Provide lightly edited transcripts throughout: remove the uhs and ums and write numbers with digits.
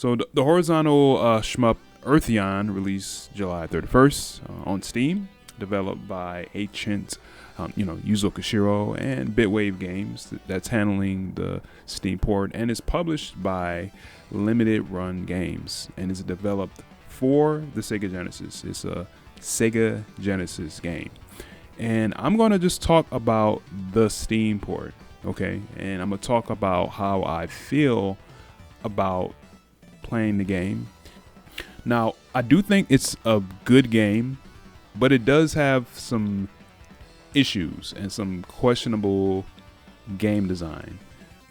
So the horizontal shmup Earthion released July 31st on Steam, developed by Ancient, Yuzo Koshiro and Bitwave Games. That's handling the Steam port, and is published by Limited Run Games, and is developed for the Sega Genesis. It's a Sega Genesis game, and I'm gonna just talk about the Steam port, okay? And I'm gonna talk about how I feel about playing the game. Now, I do think it's a good game, but it does have some issues and some questionable game design.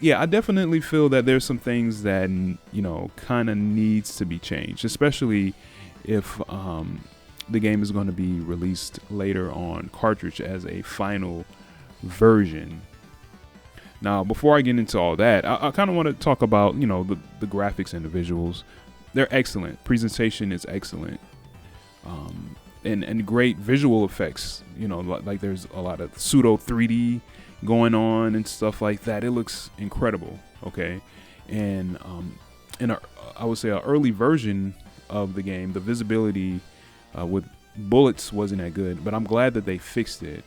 Yeah, I definitely feel that there's some things that, kind of needs to be changed, especially if the game is going to be released later on cartridge as a final version. Now, before I get into all that, I kind of want to talk about, the graphics and the visuals. They're excellent. Presentation is excellent. And great visual effects. Like there's a lot of pseudo 3D going on and stuff like that. It looks incredible. Okay. And I would say an early version of the game, the visibility with bullets wasn't that good, but I'm glad that they fixed it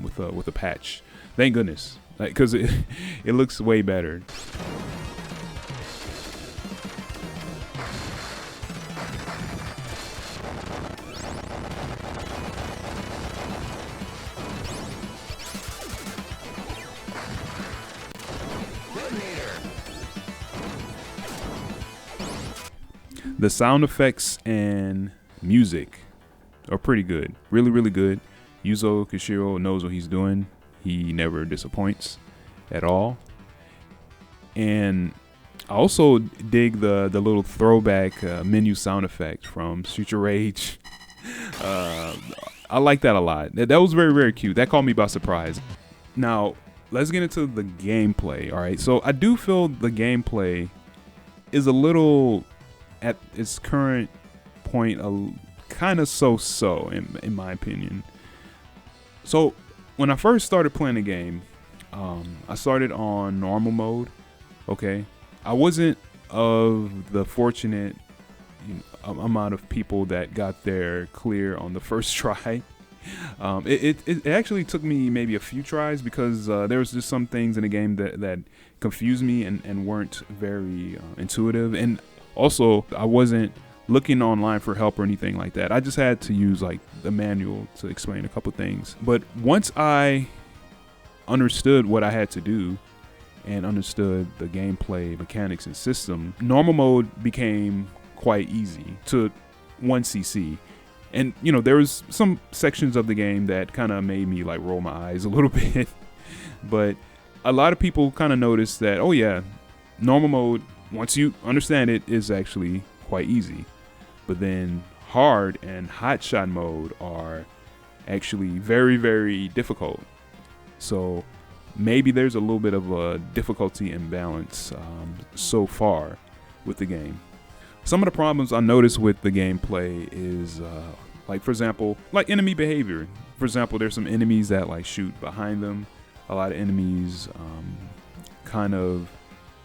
with a patch. Thank goodness. Because it looks way better. The sound effects and music are pretty good. Really, really good. Yuzo Koshiro knows what he's doing. He never disappoints at all. And I also dig the little throwback menu sound effect from Streets of Rage. I like that a lot. That was very, very cute. That caught me by surprise. Now, let's get into the gameplay. All right. So I do feel the gameplay is a little, at its current point, kind of so-so in my opinion. So when I first started playing the game, I started on normal mode. Okay, I wasn't of the fortunate amount of people that got there clear on the first try. It actually took me maybe a few tries because there was just some things in the game that confused me and weren't very intuitive. And also, I wasn't looking online for help or anything like that. I just had to use like the manual to explain a couple things. But once I understood what I had to do and understood the gameplay mechanics and system, normal mode became quite easy to 1cc. And there was some sections of the game that kind of made me like roll my eyes a little bit. But a lot of people kind of noticed that, oh yeah, normal mode, once you understand it, is actually quite easy. But then hard and hotshot mode are actually very, very difficult. So maybe there's a little bit of a difficulty imbalance so far with the game. Some of the problems I noticed with the gameplay is like, for example, like enemy behavior. For example, there's some enemies that like shoot behind them. A lot of enemies kind of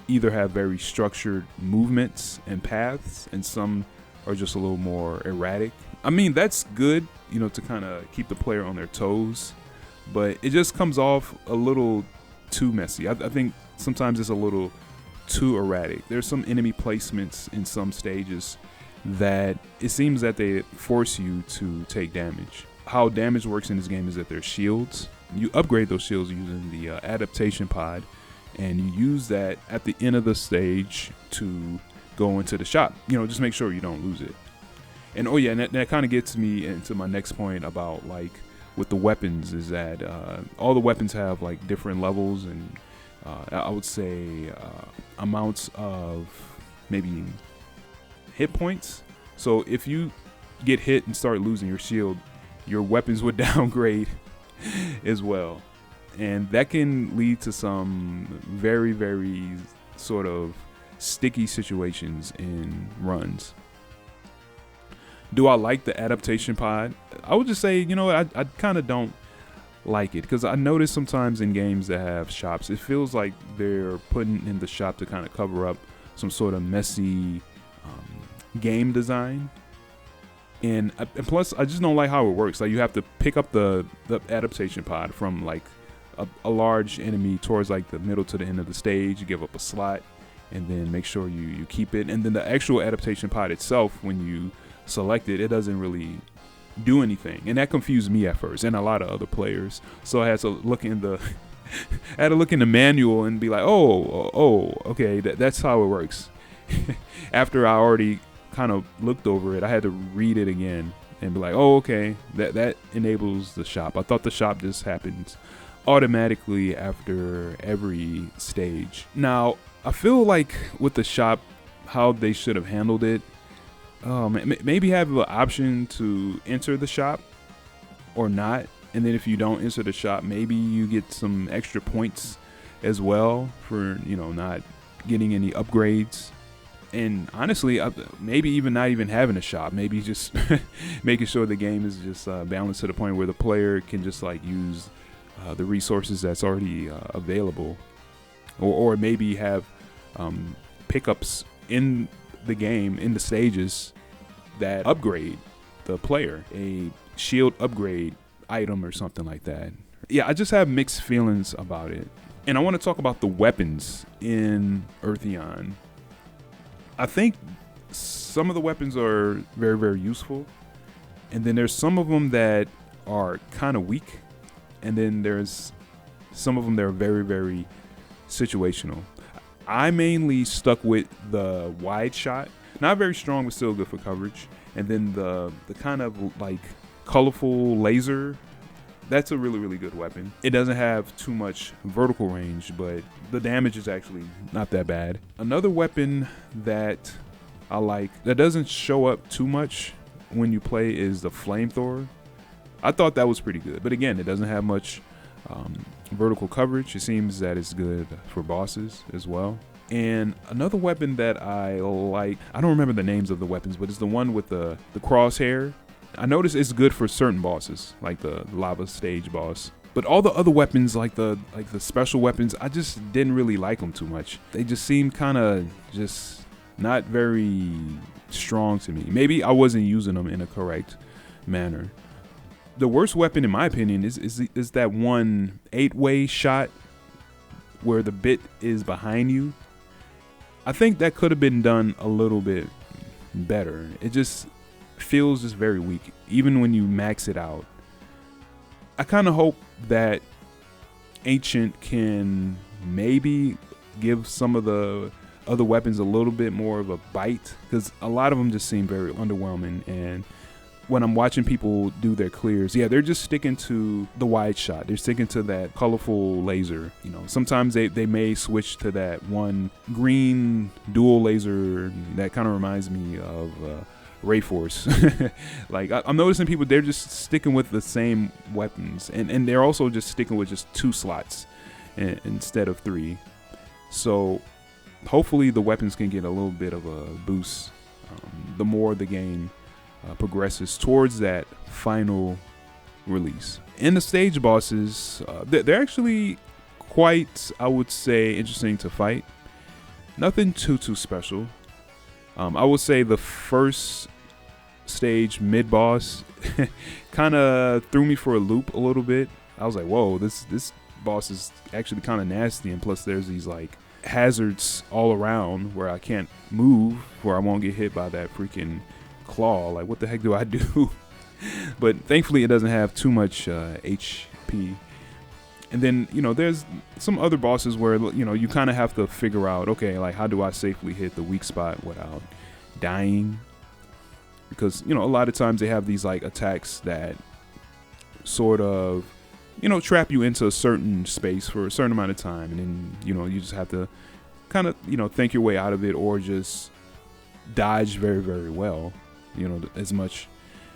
either have very structured movements and paths, and some are just a little more erratic. I mean, that's good, to kind of keep the player on their toes, but it just comes off a little too messy. I think sometimes it's a little too erratic. There's some enemy placements in some stages that it seems that they force you to take damage. How damage works in this game is that there's shields. You upgrade those shields using the adaptation pod, and you use that at the end of the stage to go into the shop. Just make sure you don't lose it. And oh yeah, and that kind of gets me into my next point about like with the weapons, is that all the weapons have like different levels and I would say amounts of maybe hit points. So if you get hit and start losing your shield, your weapons would downgrade as well. And that can lead to some very, very sort of sticky situations in runs. Do I like the adaptation pod? I would just say, I kind of don't like it, because I notice sometimes in games that have shops, it feels like they're putting in the shop to kind of cover up some sort of messy game design. And plus, I just don't like how it works. Like, you have to pick up the adaptation pod from like a large enemy towards like the middle to the end of the stage. You give up a slot, and then make sure you keep it. And then the actual adaptation pod itself, when you select it, it doesn't really do anything, and that confused me at first, and a lot of other players. So I had to look in the I had to look in the manual and be like, oh, okay, that's how it works. After I already kind of looked over it, I had to read it again and be like, oh, okay, that enables the shop. I thought the shop just happens automatically after every stage. Now, I feel like with the shop, how they should have handled it, maybe have an option to enter the shop or not. And then if you don't enter the shop, maybe you get some extra points as well for, not getting any upgrades. And honestly, maybe even not even having a shop, maybe just making sure the game is just balanced to the point where the player can just like use the resources that's already available, or maybe have pickups in the game, in the stages, that upgrade the player, a shield upgrade item or something like that. Yeah, I just have mixed feelings about it. And I want to talk about the weapons in Earthion. I think some of the weapons are very, very useful. And then there's some of them that are kind of weak. And then there's some of them that are very, very situational. I mainly stuck with the wide shot. Not very strong, but still good for coverage. And then the kind of like colorful laser, that's a really, really good weapon. It doesn't have too much vertical range, but the damage is actually not that bad. Another weapon that I like that doesn't show up too much when you play is the flamethrower. I thought that was pretty good, but again, it doesn't have much vertical coverage. It seems that it's good for bosses as well. And another weapon that I like, I don't remember the names of the weapons, but it's the one with the crosshair. I noticed it's good for certain bosses, like the lava stage boss. But all the other weapons, like the special weapons, I just didn't really like them too much. They just seemed kind of just not very strong to me. Maybe I wasn't using them in a correct manner. The worst weapon, in my opinion, is that one 8-way shot where the bit is behind you. I think that could have been done a little bit better. It just feels just very weak, even when you max it out. I kind of hope that Ancient can maybe give some of the other weapons a little bit more of a bite, because a lot of them just seem very underwhelming. And when I'm watching people do their clears, they're just sticking to the wide shot. They're sticking to that colorful laser. Sometimes they may switch to that one green dual laser that kind of reminds me of Rayforce. Like I'm noticing people, they're just sticking with the same weapons, and they're also just sticking with just 2 slots instead of 3. So hopefully the weapons can get a little bit of a boost the more the game progresses towards that final release. And the stage bosses, they're actually quite, I would say, interesting to fight. Nothing too special. I would say the first stage mid-boss kind of threw me for a loop a little bit. I was like, whoa, this boss is actually kind of nasty, and plus there's these like hazards all around where I can't move, where I won't get hit by that freaking claw. Like, what the heck do I do? But thankfully it doesn't have too much HP. And then there's some other bosses where you kind of have to figure out, okay, like, how do I safely hit the weak spot without dying? Because a lot of times they have these like attacks that sort of trap you into a certain space for a certain amount of time, and then you just have to kind of think your way out of it, or just dodge very, very well, as much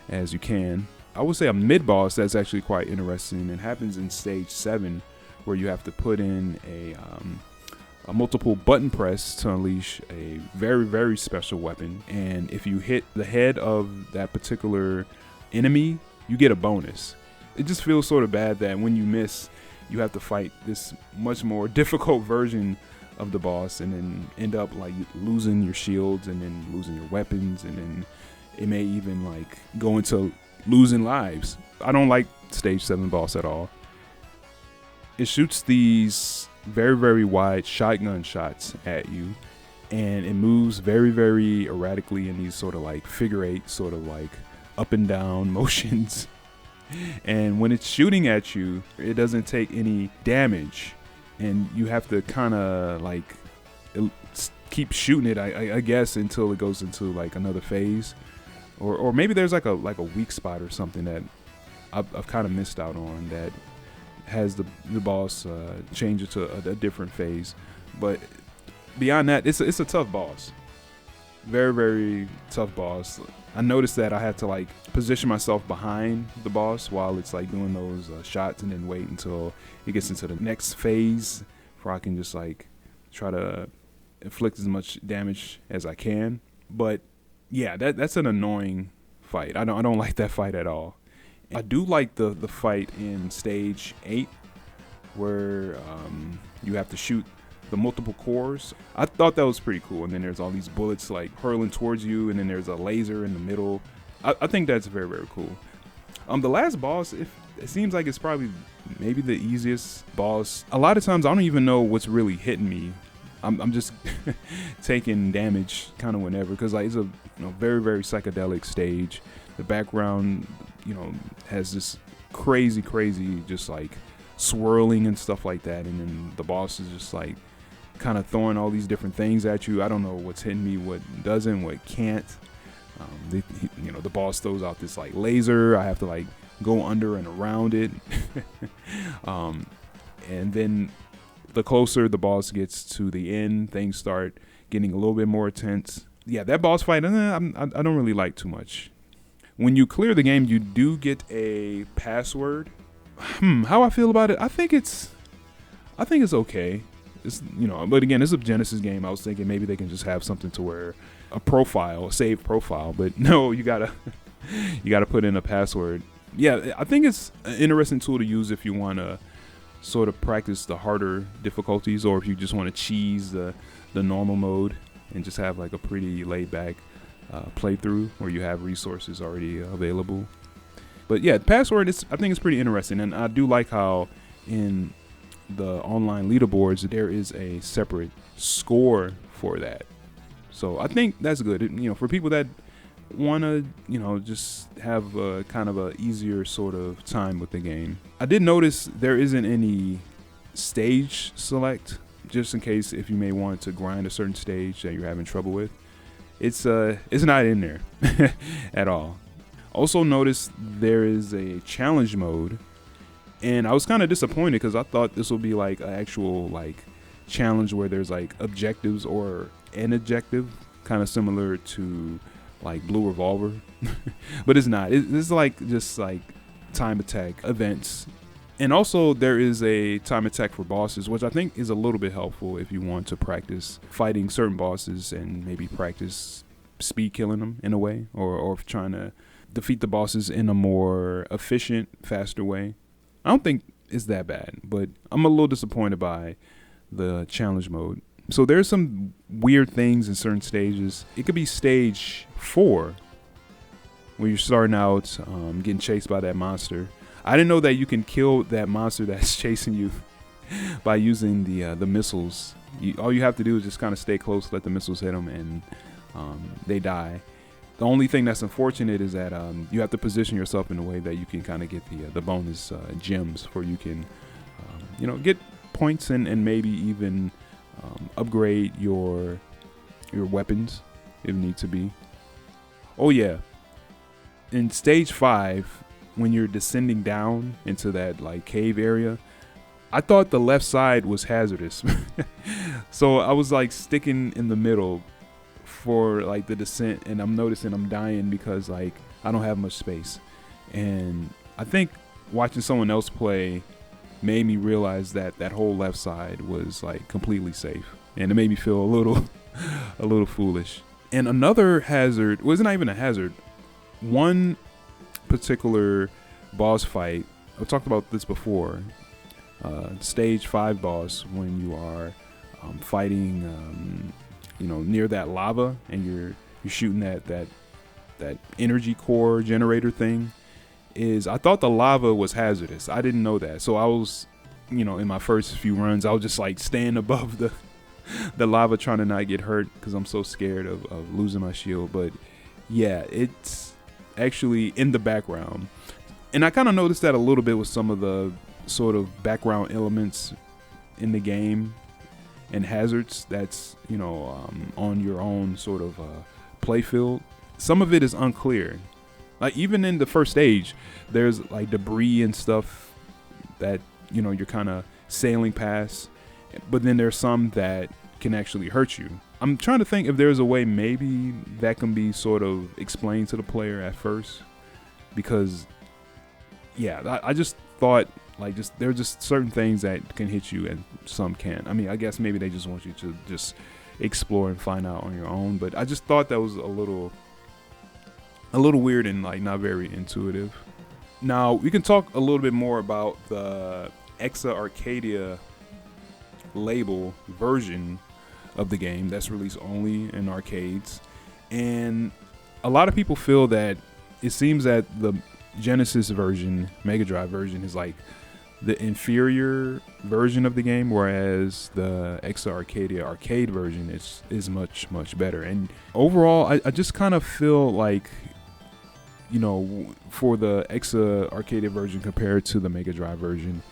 as you can. I would say a mid-boss that's actually quite interesting. It happens in stage 7, where you have to put in a multiple button press to unleash a very, very special weapon. And if you hit the head of that particular enemy, you get a bonus. It just feels sort of bad that when you miss, you have to fight this much more difficult version of the boss, and then end up like losing your shields and then losing your weapons, and then it may even like go into losing lives. I don't like stage 7 boss at all. It shoots these very, very wide shotgun shots at you, and it moves very, very erratically in these sort of like figure 8 sort of like up and down motions. And when it's shooting at you, it doesn't take any damage, and you have to kind of like keep shooting it, I guess, until it goes into like another phase, or maybe there's like a weak spot or something that I've kind of missed out on that has the boss change it to a different phase. But beyond that, it's a tough boss. Very, very tough boss. I noticed that I had to like position myself behind the boss while it's like doing those shots, and then wait until it gets into the next phase before I can just like try to inflict as much damage as I can. But yeah, that's an annoying fight. I don't like that fight at all. I do like the fight in stage 8 where you have to shoot the multiple cores. I thought that was pretty cool. And then there's all these bullets like hurling towards you, and then there's a laser in the middle. I think that's very, very cool. The last boss, it seems like it's probably maybe the easiest boss. A lot of times I don't even know what's really hitting me. I'm just taking damage kind of whenever, because like it's a very, very psychedelic stage. The background, has this crazy just like swirling and stuff like that, and then the boss is just like kind of throwing all these different things at you. I don't know what's hitting me, what doesn't, what can't. The boss throws out this like laser. I have to like go under and around it. And then the closer the boss gets to the end, things start getting a little bit more intense. Yeah, that boss fight, I don't really like too much. When you clear the game, you do get a password. How I feel about it? I think it's okay. It's, but again, it's a Genesis game. I was thinking maybe they can just have something to where a save profile, but no, you gotta put in a password. Yeah, I think it's an interesting tool to use if you want to sort of practice the harder difficulties, or if you just want to cheese the normal mode and just have like a pretty laid back playthrough where you have resources already available. But yeah, password I think it's pretty interesting, and I do like how in the online leaderboards there is a separate score for that. So I think that's good. For people that want to just have a kind of a easier sort of time with the game. I did notice there isn't any stage select, just in case if you may want to grind a certain stage that you're having trouble with. It's not in there at all. Also noticed there is a challenge mode, and I was kind of disappointed because I thought this would be like an actual like challenge where there's like objectives or an objective, kind of similar to like Blue Revolver, but it's not. It's like just like time attack events. And also there is a time attack for bosses, which I think is a little bit helpful if you want to practice fighting certain bosses and maybe practice speed killing them in a way, or trying to defeat the bosses in a more efficient, faster way. I don't think it's that bad, but I'm a little disappointed by the challenge mode. So there's some weird things in certain stages. It could be stage 4 where you're starting out getting chased by that monster. I didn't know that you can kill that monster that's chasing you by using the missiles. All you have to do is just kind of stay close, let the missiles hit them, and they die. The only thing that's unfortunate is that you have to position yourself in a way that you can kind of get the bonus gems, for you can get points and maybe even upgrade your weapons if need to be. Oh yeah, in stage 5, when you're descending down into that like cave area, I thought the left side was hazardous. So I was like sticking in the middle for like the descent, and I'm noticing I'm dying because like I don't have much space. And I think watching someone else play made me realize that that whole left side was like completely safe, and it made me feel a little foolish. And another hazard, wasn't even a hazard, one particular boss fight, I've talked about this before, stage 5 boss, when you are fighting, near that lava, and you're shooting that energy core generator thing. I thought the lava was hazardous. I didn't know that, so I was, in my first few runs, I was just like staying above the lava, trying to not get hurt because I'm so scared of losing my shield. But yeah, it's actually in the background, and I kind of noticed that a little bit with some of the sort of background elements in the game and hazards that's on your own sort of play field. Some of it is unclear. Like even in the first stage, there's like debris and stuff that you're kind of sailing past, but then there's some that can actually hurt you. I'm trying to think if there's a way maybe that can be sort of explained to the player at first, because I just thought like there are just certain things that can hit you and some can't. I mean, I guess maybe they just want you to just explore and find out on your own, but I just thought that was a little weird and like not very intuitive. Now we can talk a little bit more about the Exa Arcadia label version of the game that's released only in arcades, and a lot of people feel that it seems that the Genesis version, MegaDrive version, is like the inferior version of the game, whereas the Exa Arcadia arcade version is much better. And overall, I just kind of feel like, for the Exa Arcadia version compared to the MegaDrive version,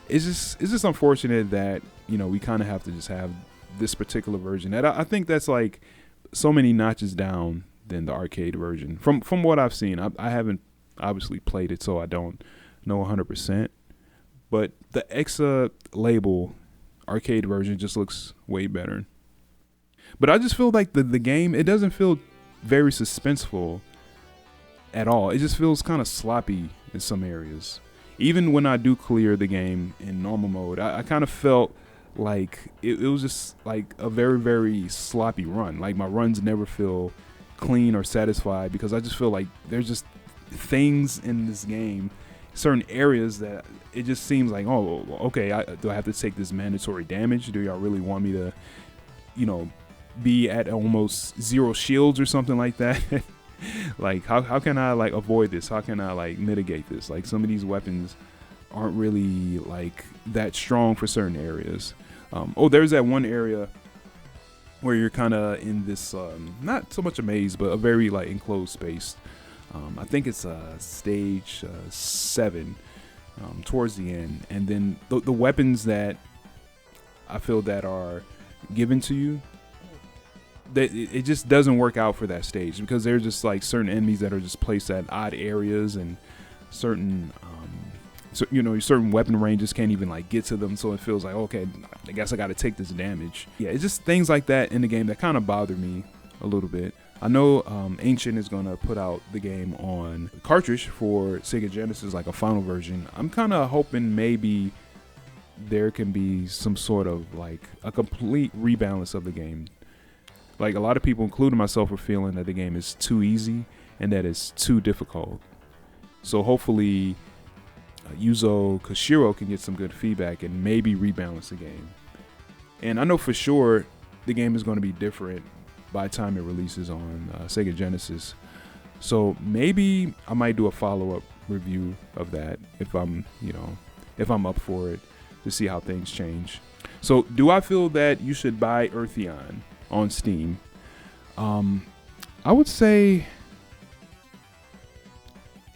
it's just unfortunate that we kind of have to just have this particular version that I think that's like so many notches down than the arcade version from what I've seen. I haven't obviously played it, so I don't know 100%, but the Exa label arcade version just looks way better. But I just feel like the game, it doesn't feel very suspenseful at all. It just feels kind of sloppy in some areas. Even when I do clear the game in normal mode, I kind of felt like it was just like a very, very sloppy run. Like my runs never feel clean or satisfied, because I just feel like there's just things in this game, certain areas that it just seems like, oh, okay, do I have to take this mandatory damage? Do y'all really want me to, be at almost zero shields or something like that? Like how can I like avoid this? How can I like mitigate this? Like some of these weapons aren't really like that strong for certain areas. There's that one area where you're kind of in this not so much a maze, but a very like enclosed space. I think it's stage 7 towards the end, and then the weapons that I feel that are given to you, that it just doesn't work out for that stage, because there's just like certain enemies that are just placed at odd areas, and certain certain weapon ranges can't even like get to them, so it feels like, okay, I guess I got to take this damage. Yeah, it's just things like that in the game that kind of bother me a little bit. I know Ancient is going to put out the game on cartridge for Sega Genesis, like a final version. I'm kind of hoping maybe there can be some sort of like a complete rebalance of the game. Like a lot of people, including myself, are feeling that the game is too easy and that it's too difficult. So hopefully Yuzo Koshiro can get some good feedback and maybe rebalance the game. And I know for sure the game is going to be different by the time it releases on Sega Genesis. So maybe I might do a follow-up review of that if I'm up for it, to see how things change. So do I feel that you should buy Earthion on Steam? I would say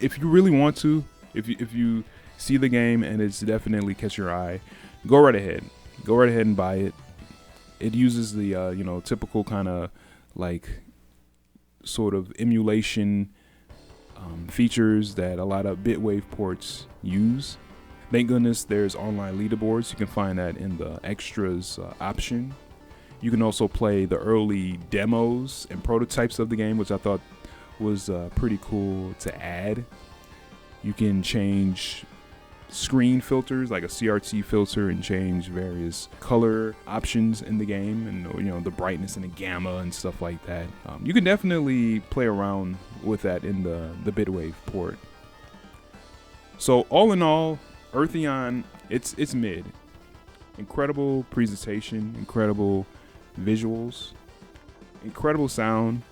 if you really want to, if you see the game and it's definitely catch your eye, go right ahead and buy it. It uses the typical kind of like sort of emulation features that a lot of Bitwave ports use. Thank goodness there's online leaderboards. You can find that in the extras option. You can also play the early demos and prototypes of the game, which I thought was pretty cool to add. You can change screen filters, like a CRT filter, and change various color options in the game, and the brightness and the gamma and stuff like that. You can definitely play around with that in the Bitwave port. So all in all, Earthion, it's mid. incredible presentation, incredible visuals, incredible sound.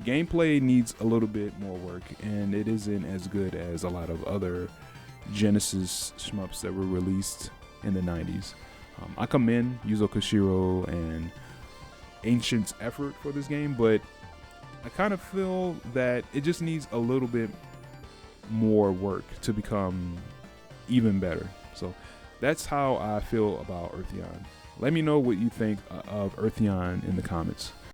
Gameplay needs a little bit more work, and it isn't as good as a lot of other Genesis shmups that were released in the 90s. I commend Yuzo Koshiro and Ancient's effort for this game, but I kind of feel that it just needs a little bit more work to become even better. So that's how I feel about Earthion. Let me know what you think of Earthion in the comments.